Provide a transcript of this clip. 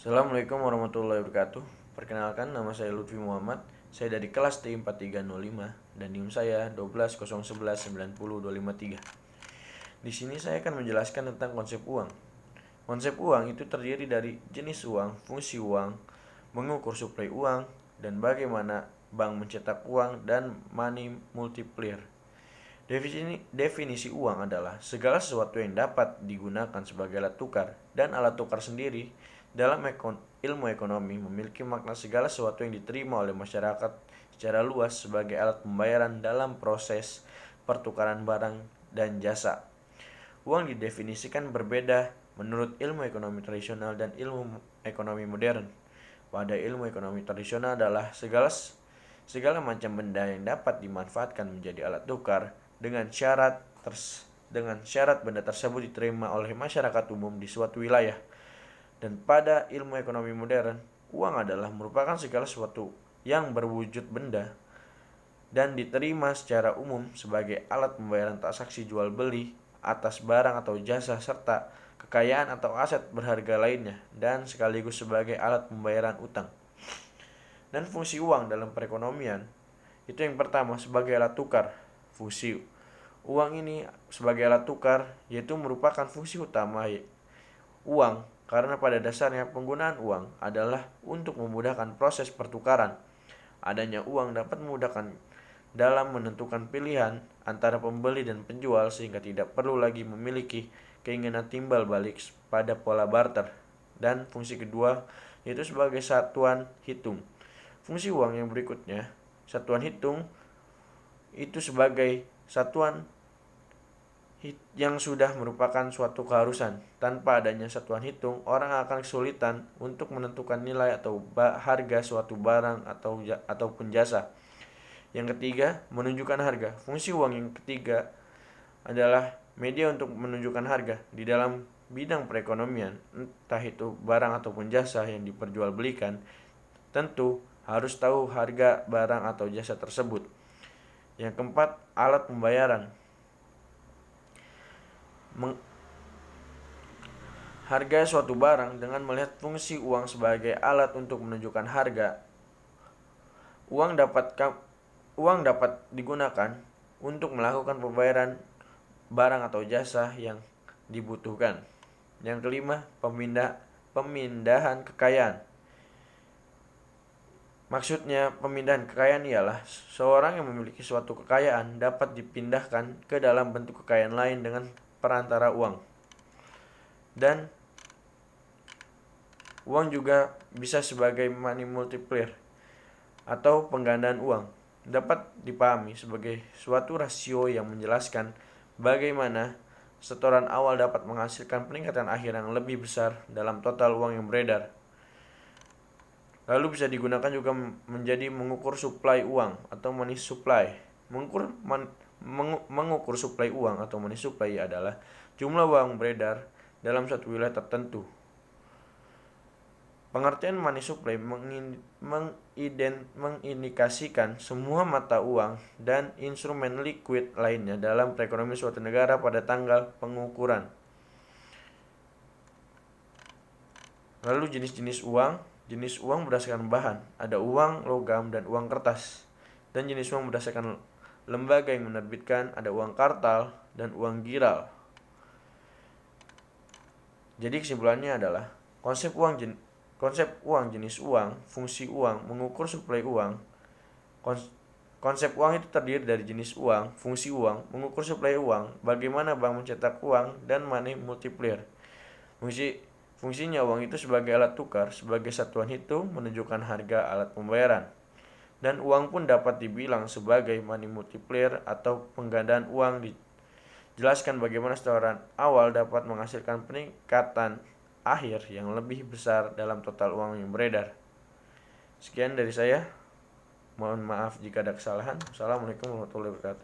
Assalamualaikum warahmatullahi wabarakatuh. Perkenalkan, nama saya Lutfi Muhammad. Saya dari kelas T4305 dan NIM saya 1201190253. Di sini saya akan menjelaskan tentang konsep uang. Konsep uang itu terdiri dari jenis uang, fungsi uang, mengukur suplai uang, dan bagaimana bank mencetak uang dan money multiplier. Definisi uang adalah segala sesuatu yang dapat digunakan sebagai alat tukar, dan alat tukar sendiri dalam ilmu ekonomi memiliki makna segala sesuatu yang diterima oleh masyarakat secara luas sebagai alat pembayaran dalam proses pertukaran barang dan jasa. Uang didefinisikan berbeda menurut ilmu ekonomi tradisional dan ilmu ekonomi modern. Pada ilmu ekonomi tradisional adalah segala macam benda yang dapat dimanfaatkan menjadi alat tukar dengan syarat benda tersebut diterima oleh masyarakat umum di suatu wilayah. Dan pada ilmu ekonomi modern, uang adalah merupakan segala sesuatu yang berwujud benda dan diterima secara umum sebagai alat pembayaran transaksi jual beli atas barang atau jasa serta kekayaan atau aset berharga lainnya, dan sekaligus sebagai alat pembayaran utang. Dan fungsi uang dalam perekonomian itu yang pertama sebagai alat tukar. Fungsi uang ini sebagai alat tukar yaitu merupakan fungsi utama uang, karena pada dasarnya penggunaan uang adalah untuk memudahkan proses pertukaran. Adanya uang dapat memudahkan dalam menentukan pilihan antara pembeli dan penjual sehingga tidak perlu lagi memiliki keinginan timbal balik pada pola barter. Dan fungsi kedua yaitu sebagai satuan hitung. Fungsi uang yang berikutnya, satuan hitung itu sebagai satuan yang sudah merupakan suatu keharusan. Tanpa adanya satuan hitung, orang akan kesulitan untuk menentukan nilai atau harga suatu barang ataupun jasa. Yang ketiga, menunjukkan harga. Fungsi uang yang ketiga adalah media untuk menunjukkan harga di dalam bidang perekonomian, entah itu barang ataupun jasa yang diperjualbelikan. Tentu harus tahu harga barang atau jasa tersebut. Yang keempat, alat pembayaran. Harga suatu barang dengan melihat fungsi uang sebagai alat untuk menunjukkan harga. Uang dapat digunakan untuk melakukan pembayaran barang atau jasa yang dibutuhkan. Yang kelima, pemindahan kekayaan. Maksudnya pemindahan kekayaan ialah seorang yang memiliki suatu kekayaan dapat dipindahkan ke dalam bentuk kekayaan lain dengan perantara uang. Dan uang juga bisa sebagai money multiplier atau penggandaan uang. Dapat dipahami sebagai suatu rasio yang menjelaskan bagaimana setoran awal dapat menghasilkan peningkatan akhir yang lebih besar dalam total uang yang beredar. Lalu bisa digunakan juga menjadi mengukur suplai uang atau money supply. Mengukur suplai uang atau money supply adalah jumlah uang beredar dalam suatu wilayah tertentu. Pengertian money supply mengindikasikan semua mata uang dan instrumen liquid lainnya dalam perekonomian suatu negara pada tanggal pengukuran. Lalu jenis-jenis uang. Jenis uang berdasarkan bahan, ada uang logam dan uang kertas. Dan jenis uang berdasarkan lembaga yang menerbitkan, ada uang kartal dan uang giral. Jadi kesimpulannya adalah konsep uang, jenis uang, fungsi uang, mengukur suplai uang. Konsep uang itu terdiri dari jenis uang, fungsi uang, mengukur suplai uang, bagaimana bank mencetak uang, dan money multiplier. Fungsinya uang itu sebagai alat tukar, sebagai satuan hitung menunjukkan harga alat pembayaran. Dan uang pun dapat dibilang sebagai money multiplier atau penggandaan uang. Dijelaskan bagaimana setoran awal dapat menghasilkan peningkatan akhir yang lebih besar dalam total uang yang beredar. Sekian dari saya. Mohon maaf jika ada kesalahan. Assalamualaikum warahmatullahi wabarakatuh.